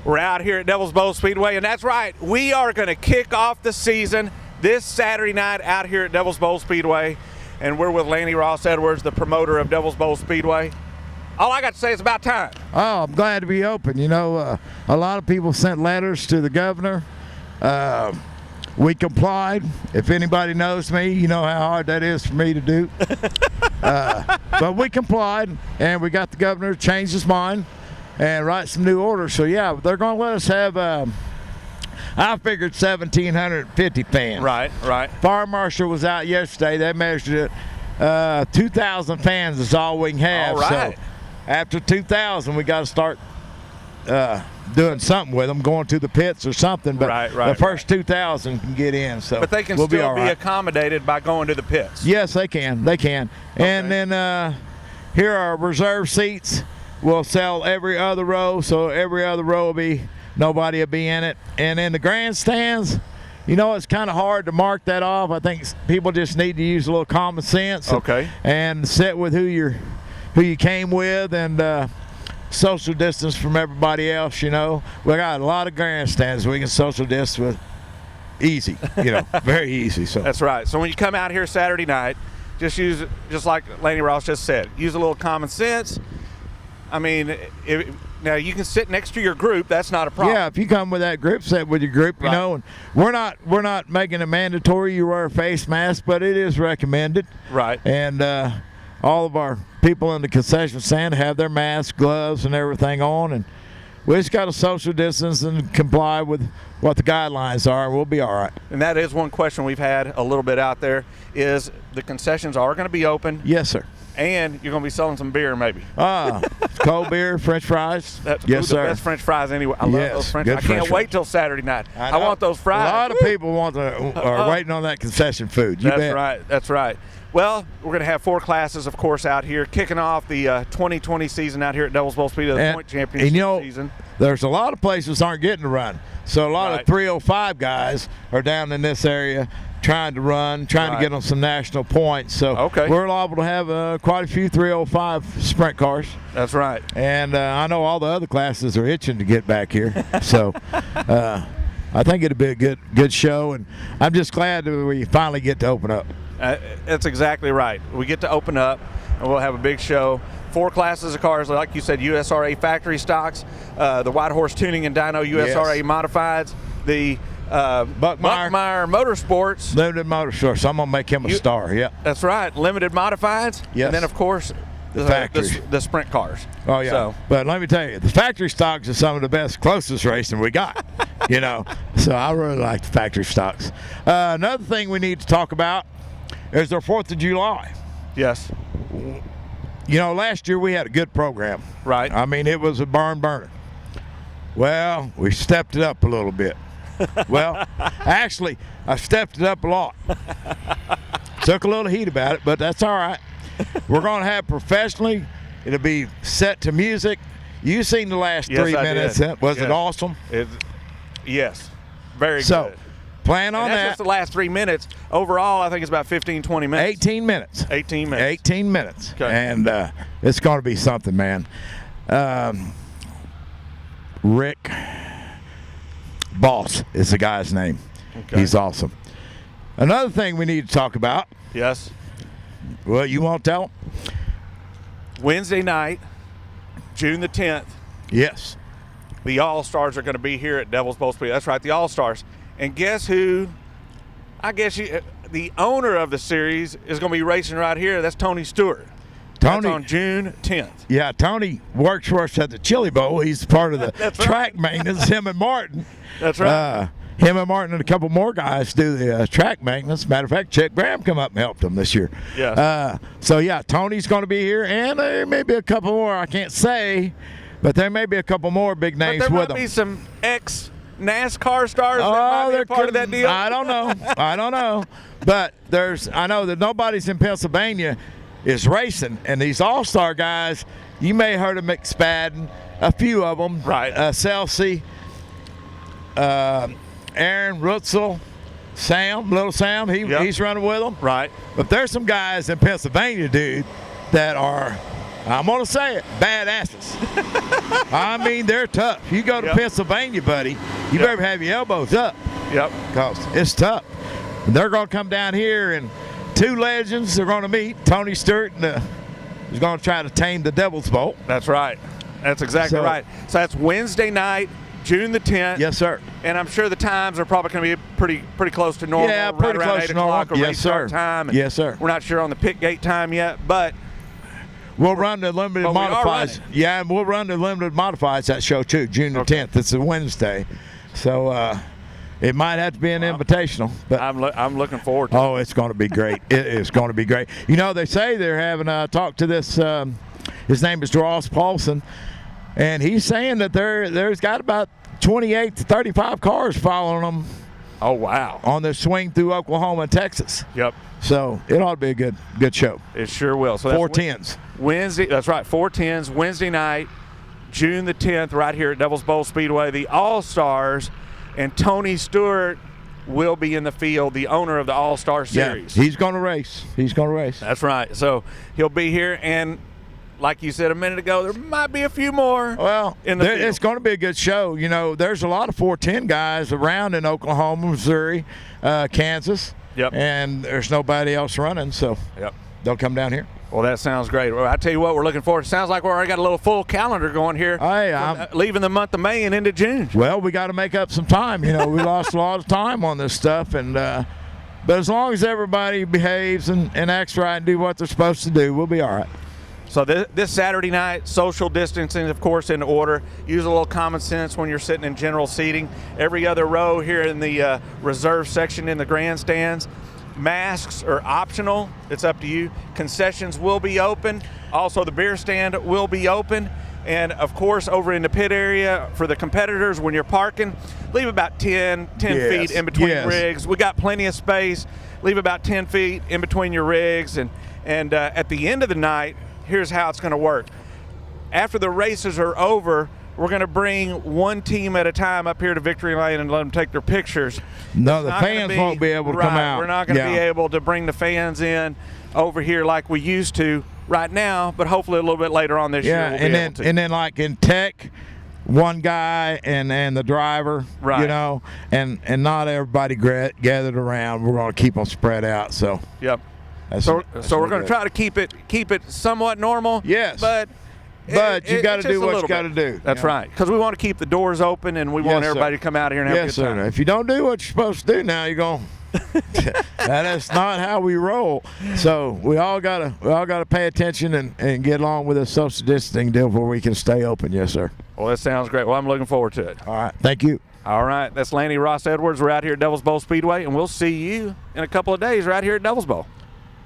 We're out here at Devil's Bowl Speedway, and that's right, we are going to kick off the season this Saturday night out here at Devil's Bowl Speedway, and we're with Lanny Ross Edwards, the promoter of Devil's Bowl Speedway. All I got to say is about time. Oh, I'm glad to be open. You know, a lot of people sent letters to the governor. We complied. If anybody knows me, you know how hard that is for me to do. But we complied, and we got the governor to change his mind and write some new orders. So, yeah, they're going to let us have, I figured 1,750 fans. Right. Fire marshal was out yesterday. They measured it. 2,000 fans is all we can have. All right. So after 2,000, we got to start doing something with them, going to the pits or something. But the first 2,000 can get in. So but they can we'll still be accommodated by going to the pits. Yes, they can. They can. Okay. And then here are reserve seats. We'll sell every other row, so every other row will be, nobody will be in it. And in the grandstands, you know, it's kind of hard to mark that off. I think people just need to use a little common sense. And sit with who you came with, and social distance from everybody else. You know, we got a lot of grandstands we can social distance with, easy. You know, very easy. So that's right. So when you come out here Saturday night, just like Lanny Ross just said, use a little common sense. I mean, now you can sit next to your group. That's not a problem. Yeah, if you come with that group, sit with your group. You know, and we're not making it mandatory you wear a face mask, but it is recommended. Right. And all of our people in the concession stand have their masks, gloves, and everything on, and we just got to social distance and comply with what the guidelines are, and we'll be all right. And that is one question we've had a little bit out there, is the concessions are going to be open. Yes, sir. And you're going to be selling some beer, maybe. Cold beer, French fries. Yes, sir. The best French fries anyway. I love those French fries. I can't wait till Saturday night. I want those fries. A lot of people are waiting on that concession food. That's right. Well, we're going to have 4 classes, of course, out here, kicking off the 2020 season out here at Devil's Bowl Speedway, the Point Championship season. There's a lot of places aren't getting to run. So a lot of 305 guys are down in this area trying to get on some national points. So we're liable to have quite a few 305 sprint cars. That's right. And I know all the other classes are itching to get back here. So I think it'll be a good show, and I'm just glad that we finally get to open up. That's exactly right. We get to open up, and we'll have a big show. 4 classes of cars, like you said, USRA factory stocks, the White Horse Tuning and Dyno USRA Modifieds, the Buckmeyer Motorsports. Limited Motorsports. I'm going to make him a star, yeah. That's right. Limited Modifieds. Yes. And then, of course, the sprint cars. Oh, yeah. So, but let me tell you, the factory stocks are some of the best, closest racing we got, you know. So I really like the factory stocks. Another thing we need to talk about is our 4th of July. Yes. You know, last year we had a good program. Right. I mean, it was a barn burner. Well, we stepped it up a little bit. Well, actually, I stepped it up a lot. Took a little heat about it, but that's all right. We're going to have professionally. It'll be set to music. You seen the last 3 minutes. Was it awesome? Yes. Very good. Plan on that. That's just the last 3 minutes. Overall, I think it's about 15, 20 minutes. 18 minutes. 18 minutes. 18 minutes. Okay. And it's going to be something, man. Rick Boss is the guy's name. Okay. He's awesome. Another thing we need to talk about. Yes. Well, you won't tell them? Wednesday night, June the 10th. Yes. The All-Stars are going to be here at Devil's Bowl Speedway. That's right, the All-Stars. And guess who? I guess the owner of the series is going to be racing right here. That's Tony Stewart. That's on June 10th. Yeah, Tony works for us at the Chili Bowl. He's part of the track maintenance, him and Martin. That's right. Him and Martin and a couple more guys do the track maintenance. Matter of fact, Chet Graham come up and helped them this year. Yes. So, yeah, Tony's going to be here, and there may be a couple more. I can't say, but there may be a couple more big names with them. There might be some NASCAR stars that might be a part of that deal. I don't know. But I know that nobody's in Pennsylvania is racing, and these all-star guys, you may have heard of McSpadden, a few of them. Right. Celsi, Aaron Rutzel, Little Sam, he's running with them. Right. But there's some guys in Pennsylvania, dude, that are I'm going to say it, badasses. I mean, they're tough. You go to Pennsylvania, buddy, you better have your elbows up. Yep. Because it's tough. They're going to come down here, and two legends are going to meet. Tony Stewart is going to try to tame the Devil's Bolt. That's right. That's exactly right. So that's Wednesday night, June the 10th. Yes, sir. And I'm sure the times are probably going to be pretty close to normal. Yeah, pretty right close to normal. Yes, sir. Time. And yes, sir. We're not sure on the pit gate time yet, but we'll run the limited modifieds. Yeah, and we'll run the limited modifieds that show too, June the 10th. It's a Wednesday, so it might have to be an invitational. But I'm looking forward to it. Oh, it's going to be great. It is going to be great. You know, they say they're having a talk to this. His name is Ross Paulson, and he's saying that there's got about 28 to 35 cars following them. Oh, wow. On their swing through Oklahoma and Texas. Yep. So it ought to be a good show. It sure will. So 410s. Wednesday. That's right. 410s. Wednesday night, June the 10th, right here at Devil's Bowl Speedway. The All-Stars and Tony Stewart will be in the field, the owner of the All-Star Series. Yeah, he's going to race. He's going to race. That's right. So he'll be here, and like you said a minute ago, there might be a few more. Well, it's going to be a good show. You know, there's a lot of 410 guys around in Oklahoma, Missouri, Kansas. Yep. And there's nobody else running, so they'll come down here. Well, that sounds great. Well, I tell you what, we're looking forward. It sounds like we already got a little full calendar going here. Hey, leaving the month of May and into June. Well, we got to make up some time. You know, we lost a lot of time on this stuff, and but as long as everybody behaves and acts right and do what they're supposed to do, we'll be all right. So this Saturday night, social distancing, of course, in order. Use a little common sense when you're sitting in general seating. Every other row here in the reserve section in the grandstands. Masks are optional. It's up to you. Concessions will be open. Also, the beer stand will be open. And, of course, over in the pit area for the competitors, when you're parking, leave about 10 feet in between rigs. We got plenty of space. Leave about 10 feet in between your rigs. And at the end of the night, here's how it's going to work. After the races are over, we're going to bring one team at a time up here to Victory Lane and let them take their pictures. No, the fans won't be able to come out. We're not going to be able to bring the fans in over here like we used to right now, but hopefully a little bit later on this year we'll be able to. And then like in tech, one guy and the driver, you know, and not everybody gathered around. We're going to keep them spread out. So so we're going to try to keep it somewhat normal. Yes, but you got to do what you got to do. That's right, because we want to keep the doors open and we want everybody to come out here and have a good time. If you don't do what you're supposed to do now, you're going. That's not how we roll. So we all gotta pay attention and get along with a social distancing deal where we can stay open. Yes, sir. Well, that sounds great. Well, I'm looking forward to it. All right, thank you. All right, that's Lanny Ross Edwards. We're out here at Devil's Bowl Speedway, and we'll see you in a couple of days right here at Devil's Bowl.